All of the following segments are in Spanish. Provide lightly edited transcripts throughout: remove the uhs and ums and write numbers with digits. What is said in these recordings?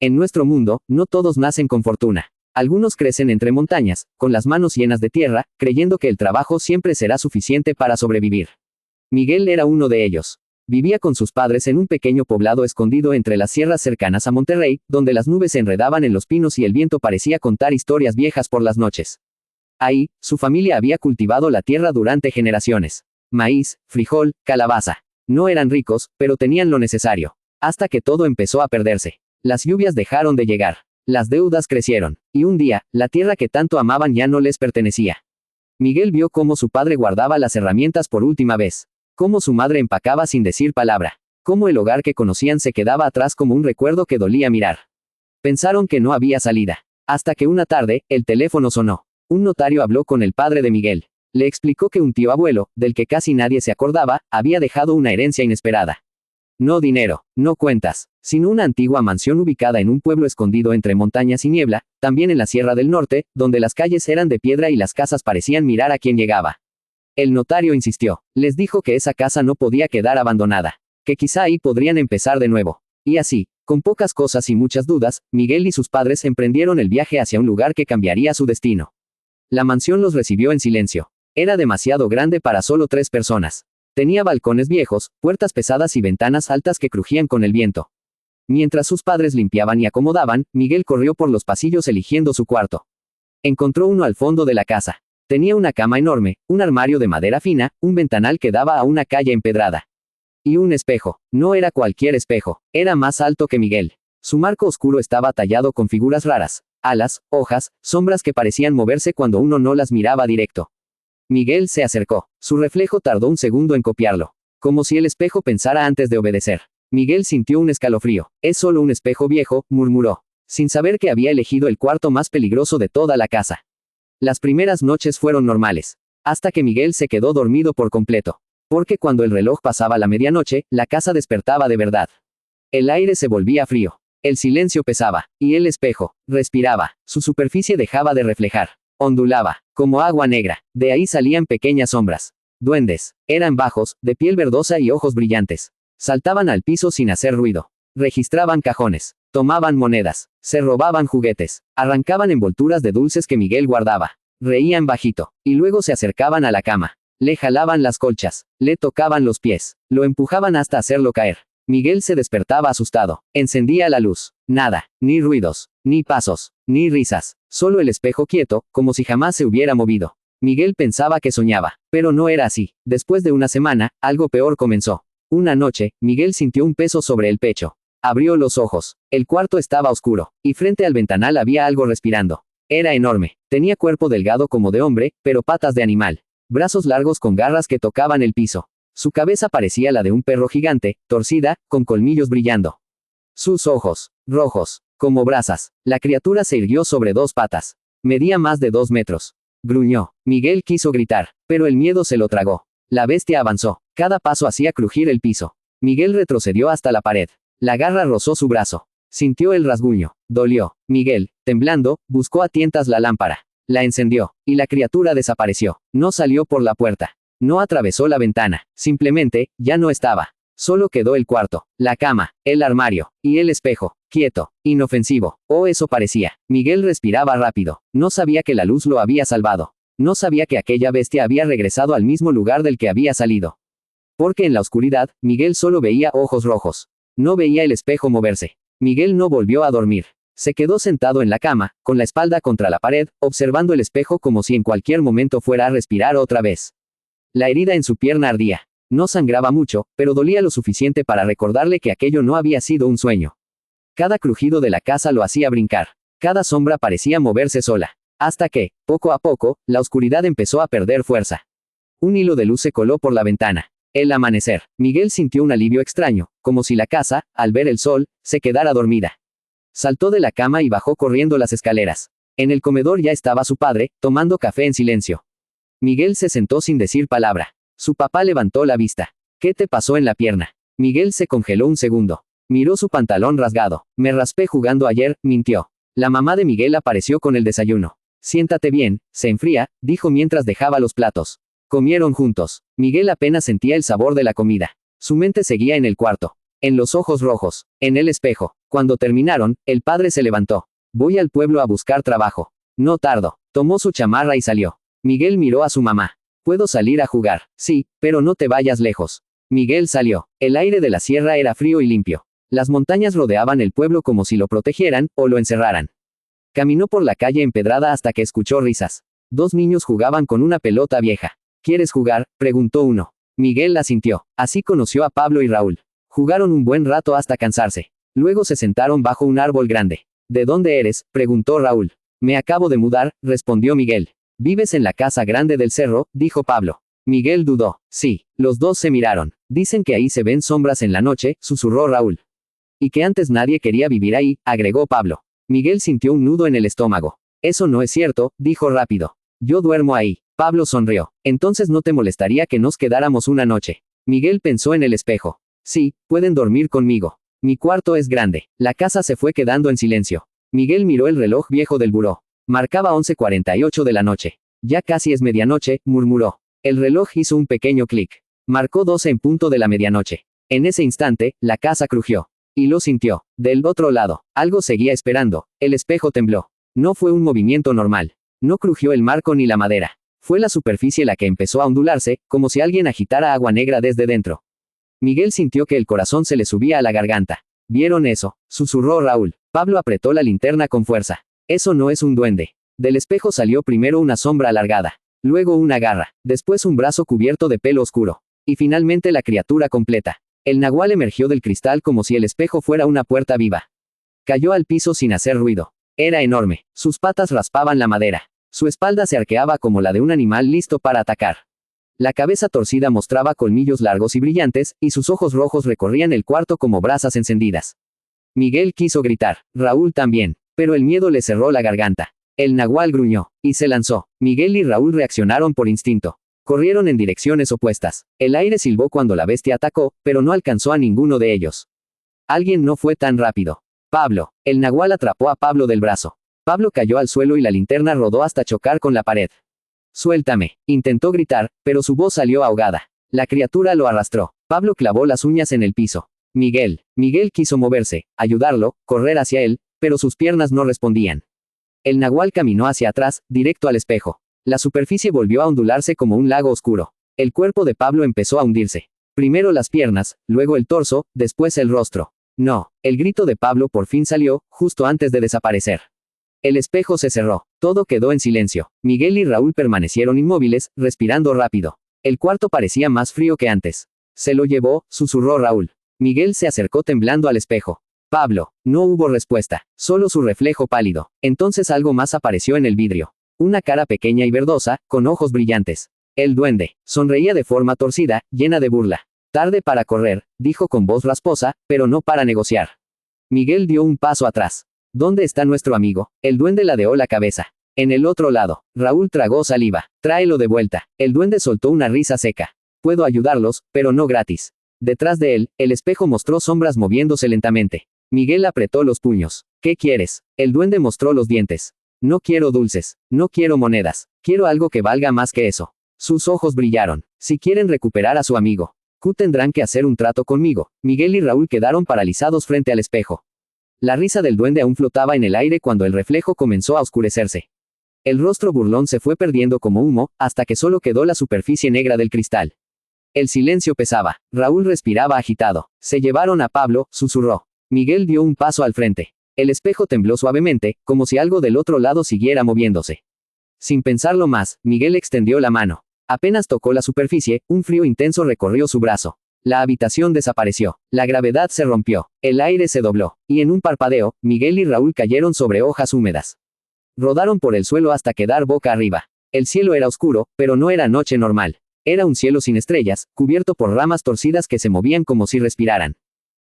En nuestro mundo, no todos nacen con fortuna. Algunos crecen entre montañas, con las manos llenas de tierra, creyendo que el trabajo siempre será suficiente para sobrevivir. Miguel era uno de ellos. Vivía con sus padres en un pequeño poblado escondido entre las sierras cercanas a Monterrey, donde las nubes se enredaban en los pinos y el viento parecía contar historias viejas por las noches. Ahí, su familia había cultivado la tierra durante generaciones. Maíz, frijol, calabaza. No eran ricos, pero tenían lo necesario. Hasta que todo empezó a perderse. Las lluvias dejaron de llegar. Las deudas crecieron. Y un día, la tierra que tanto amaban ya no les pertenecía. Miguel vio cómo su padre guardaba las herramientas por última vez. Cómo su madre empacaba sin decir palabra. Cómo el hogar que conocían se quedaba atrás como un recuerdo que dolía mirar. Pensaron que no había salida. Hasta que una tarde, el teléfono sonó. Un notario habló con el padre de Miguel. Le explicó que un tío abuelo, del que casi nadie se acordaba, había dejado una herencia inesperada. No dinero, no cuentas, sino una antigua mansión ubicada en un pueblo escondido entre montañas y niebla, también en la Sierra del Norte, donde las calles eran de piedra y las casas parecían mirar a quien llegaba. El notario insistió. Les dijo que esa casa no podía quedar abandonada, que quizá ahí podrían empezar de nuevo. Y así, con pocas cosas y muchas dudas, Miguel y sus padres emprendieron el viaje hacia un lugar que cambiaría su destino. La mansión los recibió en silencio. Era demasiado grande para solo 3 personas. Tenía balcones viejos, puertas pesadas y ventanas altas que crujían con el viento. Mientras sus padres limpiaban y acomodaban, Miguel corrió por los pasillos eligiendo su cuarto. Encontró uno al fondo de la casa. Tenía una cama enorme, un armario de madera fina, un ventanal que daba a una calle empedrada. Y un espejo. No era cualquier espejo, era más alto que Miguel. Su marco oscuro estaba tallado con figuras raras, alas, hojas, sombras que parecían moverse cuando uno no las miraba directo. Miguel se acercó. Su reflejo tardó un segundo en copiarlo. Como si el espejo pensara antes de obedecer. Miguel sintió un escalofrío. Es solo un espejo viejo, murmuró, sin saber que había elegido el cuarto más peligroso de toda la casa. Las primeras noches fueron normales. Hasta que Miguel se quedó dormido por completo. Porque cuando el reloj pasaba la medianoche, la casa despertaba de verdad. El aire se volvía frío. El silencio pesaba. Y el espejo respiraba. Su superficie dejaba de reflejar. Ondulaba, como agua negra. De ahí salían pequeñas sombras. Duendes. Eran bajos, de piel verdosa y ojos brillantes. Saltaban al piso sin hacer ruido. Registraban cajones. Tomaban monedas. Se robaban juguetes. Arrancaban envolturas de dulces que Miguel guardaba. Reían bajito. Y luego se acercaban a la cama. Le jalaban las colchas. Le tocaban los pies. Lo empujaban hasta hacerlo caer. Miguel se despertaba asustado. Encendía la luz. Nada. Ni ruidos. Ni pasos. Ni risas. Solo el espejo quieto, como si jamás se hubiera movido. Miguel pensaba que soñaba. Pero no era así. Después de una semana, algo peor comenzó. Una noche, Miguel sintió un peso sobre el pecho. Abrió los ojos. El cuarto estaba oscuro. Y frente al ventanal había algo respirando. Era enorme. Tenía cuerpo delgado como de hombre, pero patas de animal. Brazos largos con garras que tocaban el piso. Su cabeza parecía la de un perro gigante, torcida, con colmillos brillando. Sus ojos, rojos, como brasas. La criatura se irguió sobre 2 patas. Medía más de 2 metros. Gruñó. Miguel quiso gritar, pero el miedo se lo tragó. La bestia avanzó. Cada paso hacía crujir el piso. Miguel retrocedió hasta la pared. La garra rozó su brazo. Sintió el rasguño. Dolió. Miguel, temblando, buscó a tientas la lámpara. La encendió. Y la criatura desapareció. No salió por la puerta. No atravesó la ventana. Simplemente, ya no estaba. Solo quedó el cuarto, la cama, el armario, y el espejo, quieto, inofensivo. Oh, eso parecía. Miguel respiraba rápido. No sabía que la luz lo había salvado. No sabía que aquella bestia había regresado al mismo lugar del que había salido. Porque en la oscuridad, Miguel solo veía ojos rojos. No veía el espejo moverse. Miguel no volvió a dormir. Se quedó sentado en la cama, con la espalda contra la pared, observando el espejo como si en cualquier momento fuera a respirar otra vez. La herida en su pierna ardía. No sangraba mucho, pero dolía lo suficiente para recordarle que aquello no había sido un sueño. Cada crujido de la casa lo hacía brincar. Cada sombra parecía moverse sola. Hasta que, poco a poco, la oscuridad empezó a perder fuerza. Un hilo de luz se coló por la ventana. El amanecer. Miguel sintió un alivio extraño, como si la casa, al ver el sol, se quedara dormida. Saltó de la cama y bajó corriendo las escaleras. En el comedor ya estaba su padre, tomando café en silencio. Miguel se sentó sin decir palabra. Su papá levantó la vista. ¿Qué te pasó en la pierna? Miguel se congeló un segundo. Miró su pantalón rasgado. Me raspé jugando ayer, mintió. La mamá de Miguel apareció con el desayuno. Siéntate bien, se enfría, dijo mientras dejaba los platos. Comieron juntos. Miguel apenas sentía el sabor de la comida. Su mente seguía en el cuarto. en los ojos rojos, en el espejo. Cuando terminaron, el padre se levantó. Voy al pueblo a buscar trabajo. No tardo. Tomó su chamarra y salió. Miguel miró a su mamá. ¿Puedo salir a jugar? Sí, pero no te vayas lejos. Miguel salió. El aire de la sierra era frío y limpio. Las montañas rodeaban el pueblo como si lo protegieran, o lo encerraran. Caminó por la calle empedrada hasta que escuchó risas. Dos niños jugaban con una pelota vieja. ¿Quieres jugar?, preguntó uno. Miguel asintió. Así conoció a Pablo y Raúl. Jugaron un buen rato hasta cansarse. Luego se sentaron bajo un árbol grande. ¿De dónde eres?, preguntó Raúl. Me acabo de mudar, respondió Miguel. ¿Vives en la casa grande del cerro?, dijo Pablo. Miguel dudó. Sí. Los dos se miraron. Dicen que ahí se ven sombras en la noche, susurró Raúl. Y que antes nadie quería vivir ahí, agregó Pablo. Miguel sintió un nudo en el estómago. Eso no es cierto, dijo rápido. Yo duermo ahí. Pablo sonrió. Entonces no te molestaría que nos quedáramos una noche. Miguel pensó en el espejo. Sí, pueden dormir conmigo. Mi cuarto es grande. La casa se fue quedando en silencio. Miguel miró el reloj viejo del buró. Marcaba 11:48 de la noche. Ya casi es medianoche, murmuró. El reloj hizo un pequeño clic. Marcó 12 en punto de la medianoche. En ese instante, la casa crujió. Y lo sintió. Del otro lado, algo seguía esperando. El espejo tembló. No fue un movimiento normal. No crujió el marco ni la madera. Fue la superficie la que empezó a ondularse, como si alguien agitara agua negra desde dentro. Miguel sintió que el corazón se le subía a la garganta. ¿Vieron eso?, susurró Raúl. Pablo apretó la linterna con fuerza. Eso no es un duende. Del espejo salió primero una sombra alargada. Luego una garra. Después un brazo cubierto de pelo oscuro. Y finalmente la criatura completa. El nahual emergió del cristal como si el espejo fuera una puerta viva. Cayó al piso sin hacer ruido. Era enorme. Sus patas raspaban la madera. Su espalda se arqueaba como la de un animal listo para atacar. La cabeza torcida mostraba colmillos largos y brillantes, y sus ojos rojos recorrían el cuarto como brasas encendidas. Miguel quiso gritar. Raúl también. Pero el miedo le cerró la garganta. El nahual gruñó. Y se lanzó. Miguel y Raúl reaccionaron por instinto. Corrieron en direcciones opuestas. El aire silbó cuando la bestia atacó, pero no alcanzó a ninguno de ellos. Alguien no fue tan rápido. Pablo. El nahual atrapó a Pablo del brazo. Pablo cayó al suelo y la linterna rodó hasta chocar con la pared. Suéltame. Intentó gritar, pero su voz salió ahogada. La criatura lo arrastró. Pablo clavó las uñas en el piso. Miguel. Miguel quiso moverse, ayudarlo, correr hacia él, pero sus piernas no respondían. El nahual caminó hacia atrás, directo al espejo. La superficie volvió a ondularse como un lago oscuro. El cuerpo de Pablo empezó a hundirse. Primero las piernas, luego el torso, después el rostro. No. El grito de Pablo por fin salió, justo antes de desaparecer. El espejo se cerró. Todo quedó en silencio. Miguel y Raúl permanecieron inmóviles, respirando rápido. El cuarto parecía más frío que antes. Se lo llevó, susurró Raúl. Miguel se acercó temblando al espejo. Pablo. No hubo respuesta. Solo su reflejo pálido. Entonces algo más apareció en el vidrio. Una cara pequeña y verdosa, con ojos brillantes. El duende. Sonreía de forma torcida, llena de burla. Tarde para correr, dijo con voz rasposa, pero no para negociar. Miguel dio un paso atrás. ¿Dónde está nuestro amigo? El duende ladeó la cabeza. En el otro lado. Raúl tragó saliva. Tráelo de vuelta. El duende soltó una risa seca. Puedo ayudarlos, pero no gratis. Detrás de él, el espejo mostró sombras moviéndose lentamente. Miguel apretó los puños. ¿Qué quieres? El duende mostró los dientes. No quiero dulces. No quiero monedas. Quiero algo que valga más que eso. Sus ojos brillaron. Si quieren recuperar a su amigo, tendrán que hacer un trato conmigo. Miguel y Raúl quedaron paralizados frente al espejo. La risa del duende aún flotaba en el aire cuando el reflejo comenzó a oscurecerse. El rostro burlón se fue perdiendo como humo, hasta que solo quedó la superficie negra del cristal. El silencio pesaba. Raúl respiraba agitado. Se llevaron a Pablo, susurró. Miguel dio un paso al frente. El espejo tembló suavemente, como si algo del otro lado siguiera moviéndose. Sin pensarlo más, Miguel extendió la mano. Apenas tocó la superficie, un frío intenso recorrió su brazo. La habitación desapareció. La gravedad se rompió. El aire se dobló. Y en un parpadeo, Miguel y Raúl cayeron sobre hojas húmedas. Rodaron por el suelo hasta quedar boca arriba. El cielo era oscuro, pero no era noche normal. Era un cielo sin estrellas, cubierto por ramas torcidas que se movían como si respiraran.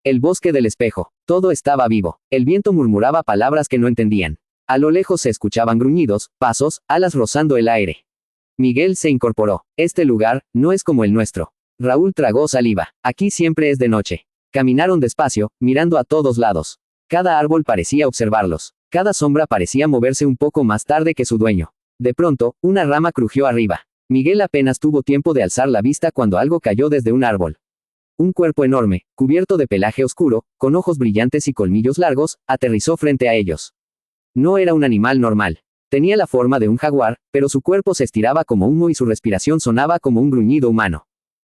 El bosque del espejo. Todo estaba vivo. El viento murmuraba palabras que no entendían. A lo lejos se escuchaban gruñidos, pasos, alas rozando el aire. Miguel se incorporó. Este lugar, no es como el nuestro. Raúl tragó saliva. Aquí siempre es de noche. Caminaron despacio, mirando a todos lados. Cada árbol parecía observarlos. Cada sombra parecía moverse un poco más tarde que su dueño. De pronto, una rama crujió arriba. Miguel apenas tuvo tiempo de alzar la vista cuando algo cayó desde un árbol. Un cuerpo enorme, cubierto de pelaje oscuro, con ojos brillantes y colmillos largos, aterrizó frente a ellos. No era un animal normal. Tenía la forma de un jaguar, pero su cuerpo se estiraba como humo y su respiración sonaba como un gruñido humano.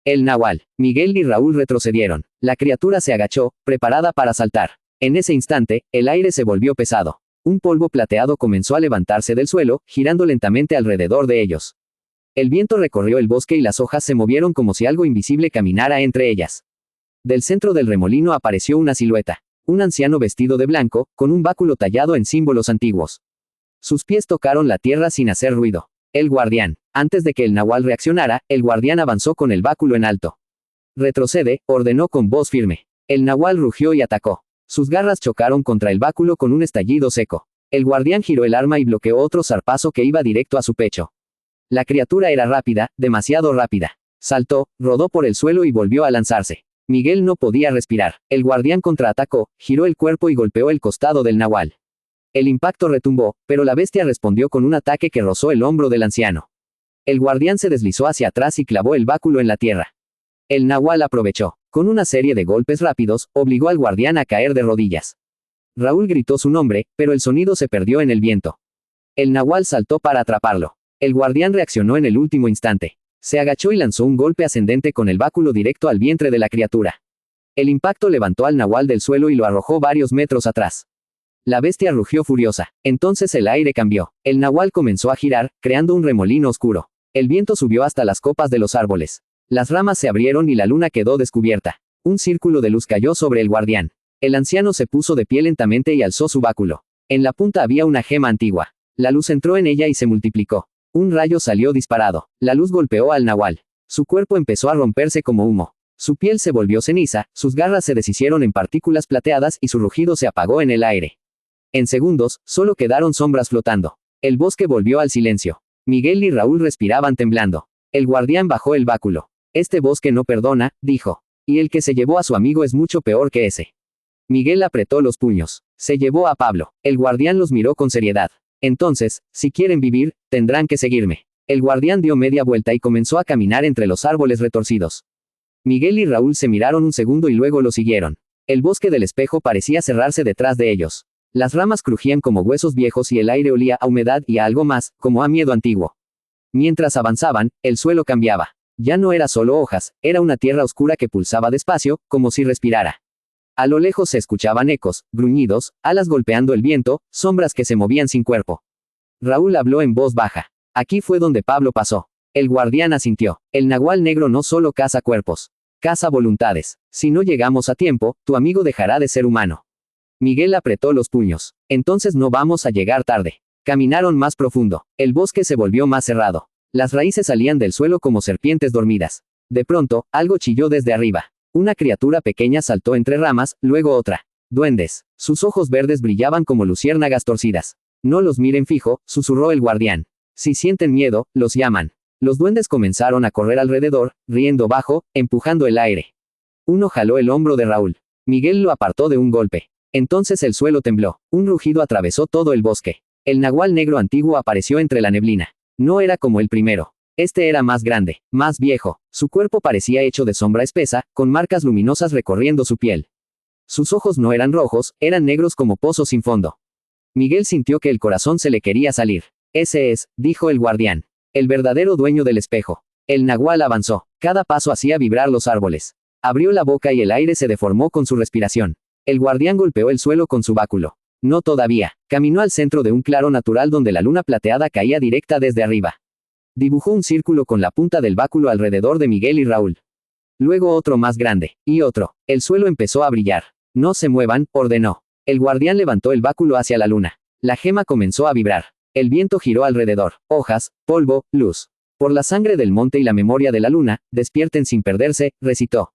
El nahual. Miguel y Raúl retrocedieron. La criatura se agachó, preparada para saltar. En ese instante, el aire se volvió pesado. Un polvo plateado comenzó a levantarse del suelo, girando lentamente alrededor de ellos. El viento recorrió el bosque y las hojas se movieron como si algo invisible caminara entre ellas. Del centro del remolino apareció una silueta. Un anciano vestido de blanco, con un báculo tallado en símbolos antiguos. Sus pies tocaron la tierra sin hacer ruido. El guardián. Antes de que el nahual reaccionara, el guardián avanzó con el báculo en alto. Retrocede, ordenó con voz firme. El nahual rugió y atacó. Sus garras chocaron contra el báculo con un estallido seco. El guardián giró el arma y bloqueó otro zarpazo que iba directo a su pecho. La criatura era rápida, demasiado rápida. Saltó, rodó por el suelo y volvió a lanzarse. Miguel no podía respirar. El guardián contraatacó, giró el cuerpo y golpeó el costado del nahual. El impacto retumbó, pero la bestia respondió con un ataque que rozó el hombro del anciano. El guardián se deslizó hacia atrás y clavó el báculo en la tierra. El nahual aprovechó. Con una serie de golpes rápidos, obligó al guardián a caer de rodillas. Raúl gritó su nombre, pero el sonido se perdió en el viento. El nahual saltó para atraparlo. El guardián reaccionó en el último instante. Se agachó y lanzó un golpe ascendente con el báculo directo al vientre de la criatura. El impacto levantó al nahual del suelo y lo arrojó varios metros atrás. La bestia rugió furiosa. Entonces el aire cambió. El nahual comenzó a girar, creando un remolino oscuro. El viento subió hasta las copas de los árboles. Las ramas se abrieron y la luna quedó descubierta. Un círculo de luz cayó sobre el guardián. El anciano se puso de pie lentamente y alzó su báculo. En la punta había una gema antigua. La luz entró en ella y se multiplicó. Un rayo salió disparado. La luz golpeó al nahual. Su cuerpo empezó a romperse como humo. Su piel se volvió ceniza, sus garras se deshicieron en partículas plateadas y su rugido se apagó en el aire. En segundos, solo quedaron sombras flotando. El bosque volvió al silencio. Miguel y Raúl respiraban temblando. El guardián bajó el báculo. Este bosque no perdona, dijo. Y el que se llevó a su amigo es mucho peor que ese. Miguel apretó los puños. Se llevó a Pablo. El guardián los miró con seriedad. Entonces, si quieren vivir, tendrán que seguirme. El guardián dio media vuelta y comenzó a caminar entre los árboles retorcidos. Miguel y Raúl se miraron un segundo y luego lo siguieron. El bosque del espejo parecía cerrarse detrás de ellos. Las ramas crujían como huesos viejos y el aire olía a humedad y a algo más, como a miedo antiguo. Mientras avanzaban, el suelo cambiaba. Ya no era solo hojas, era una tierra oscura que pulsaba despacio, como si respirara. A lo lejos se escuchaban ecos, gruñidos, alas golpeando el viento, sombras que se movían sin cuerpo. Raúl habló en voz baja. Aquí fue donde Pablo pasó. El guardián asintió. El nahual negro no solo caza cuerpos. Caza voluntades. Si no llegamos a tiempo, tu amigo dejará de ser humano. Miguel apretó los puños. Entonces no vamos a llegar tarde. Caminaron más profundo. El bosque se volvió más cerrado. Las raíces salían del suelo como serpientes dormidas. De pronto, algo chilló desde arriba. Una criatura pequeña saltó entre ramas, luego otra. Duendes. Sus ojos verdes brillaban como luciérnagas torcidas. No los miren fijo, susurró el guardián. Si sienten miedo, los llaman. Los duendes comenzaron a correr alrededor, riendo bajo, empujando el aire. Uno jaló el hombro de Raúl. Miguel lo apartó de un golpe. Entonces el suelo tembló. Un rugido atravesó todo el bosque. El nahual negro antiguo apareció entre la neblina. No era como el primero. Este era más grande, más viejo. Su cuerpo parecía hecho de sombra espesa, con marcas luminosas recorriendo su piel. Sus ojos no eran rojos, eran negros como pozos sin fondo. Miguel sintió que el corazón se le quería salir. Ese es, dijo el guardián. El verdadero dueño del espejo. El nahual avanzó. Cada paso hacía vibrar los árboles. Abrió la boca y el aire se deformó con su respiración. El guardián golpeó el suelo con su báculo. No todavía. Caminó al centro de un claro natural donde la luna plateada caía directa desde arriba. Dibujó un círculo con la punta del báculo alrededor de Miguel y Raúl. Luego otro más grande, y otro. El suelo empezó a brillar. No se muevan, ordenó. El guardián levantó el báculo hacia la luna. La gema comenzó a vibrar. El viento giró alrededor. Hojas, polvo, luz. Por la sangre del monte y la memoria de la luna, despierten sin perderse, recitó.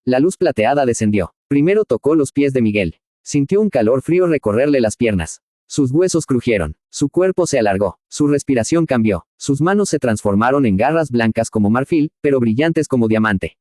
La luz plateada descendió. Primero tocó los pies de Miguel. Sintió un calor frío recorrerle las piernas. Sus huesos crujieron. Su cuerpo se alargó. Su respiración cambió. Sus manos se transformaron en garras blancas como marfil, pero brillantes como diamante.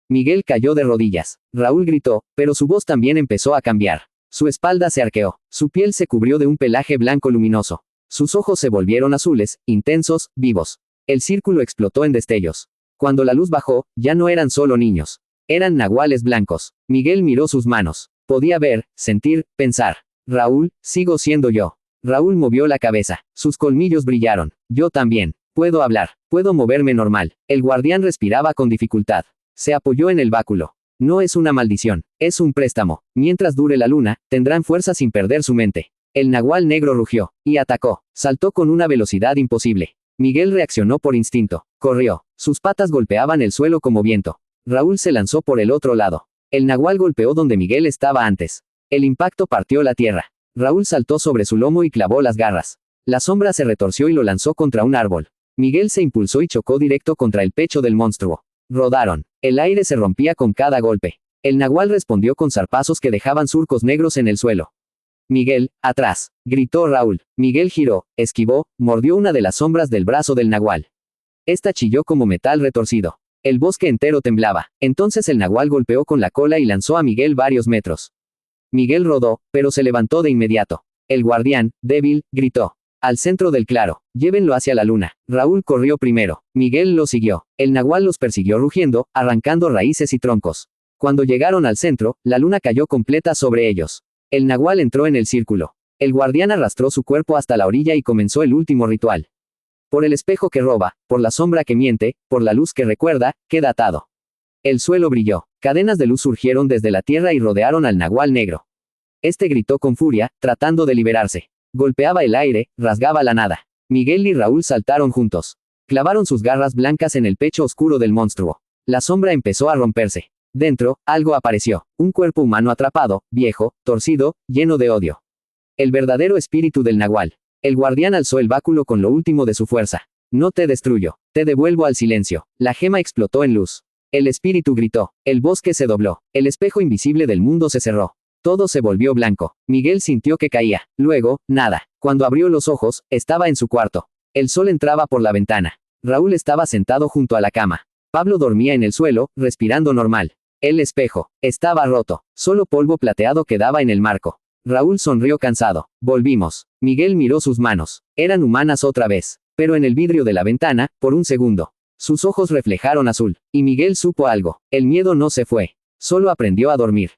Miguel cayó de rodillas. Raúl gritó, pero su voz también empezó a cambiar. Su espalda se arqueó. Su piel se cubrió de un pelaje blanco luminoso. Sus ojos se volvieron azules, intensos, vivos. El círculo explotó en destellos. Cuando la luz bajó, ya no eran solo niños. Eran nahuales blancos. Miguel miró sus manos. Podía ver, sentir, pensar. Raúl, sigo siendo yo. Raúl movió la cabeza. Sus colmillos brillaron. Yo también. Puedo hablar. Puedo moverme normal. El guardián respiraba con dificultad. Se apoyó en el báculo. No es una maldición. Es un préstamo. Mientras dure la luna, tendrán fuerza sin perder su mente. El nahual negro rugió. Y atacó. Saltó con una velocidad imposible. Miguel reaccionó por instinto. Corrió. Sus patas golpeaban el suelo como viento. Raúl se lanzó por el otro lado. El nahual golpeó donde Miguel estaba antes. El impacto partió la tierra. Raúl saltó sobre su lomo y clavó las garras. La sombra se retorció y lo lanzó contra un árbol. Miguel se impulsó y chocó directo contra el pecho del monstruo. Rodaron. El aire se rompía con cada golpe. El nahual respondió con zarpazos que dejaban surcos negros en el suelo. Miguel, atrás, gritó Raúl. Miguel giró, esquivó, mordió una de las sombras del brazo del nahual. Esta chilló como metal retorcido. El bosque entero temblaba. Entonces el nahual golpeó con la cola y lanzó a Miguel varios metros. Miguel rodó, pero se levantó de inmediato. El guardián, débil, gritó. Al centro del claro. Llévenlo hacia la luna. Raúl corrió primero. Miguel lo siguió. El nahual los persiguió rugiendo, arrancando raíces y troncos. Cuando llegaron al centro, la luna cayó completa sobre ellos. El nahual entró en el círculo. El guardián arrastró su cuerpo hasta la orilla y comenzó el último ritual. Por el espejo que roba, por la sombra que miente, por la luz que recuerda, queda atado. El suelo brilló. Cadenas de luz surgieron desde la tierra y rodearon al nahual negro. Este gritó con furia, tratando de liberarse. Golpeaba el aire, rasgaba la nada. Miguel y Raúl saltaron juntos. Clavaron sus garras blancas en el pecho oscuro del monstruo. La sombra empezó a romperse. Dentro, algo apareció. Un cuerpo humano atrapado, viejo, torcido, lleno de odio. El verdadero espíritu del nahual. El guardián alzó el báculo con lo último de su fuerza. No te destruyo. Te devuelvo al silencio. La gema explotó en luz. El espíritu gritó. El bosque se dobló. El espejo invisible del mundo se cerró. Todo se volvió blanco. Miguel sintió que caía. Luego, nada. Cuando abrió los ojos, estaba en su cuarto. El sol entraba por la ventana. Raúl estaba sentado junto a la cama. Pablo dormía en el suelo, respirando normal. El espejo estaba roto. Solo polvo plateado quedaba en el marco. Raúl sonrió cansado. Volvimos. Miguel miró sus manos. Eran humanas otra vez. Pero en el vidrio de la ventana, por un segundo. Sus ojos reflejaron azul. Y Miguel supo algo. El miedo no se fue. Solo aprendió a dormir.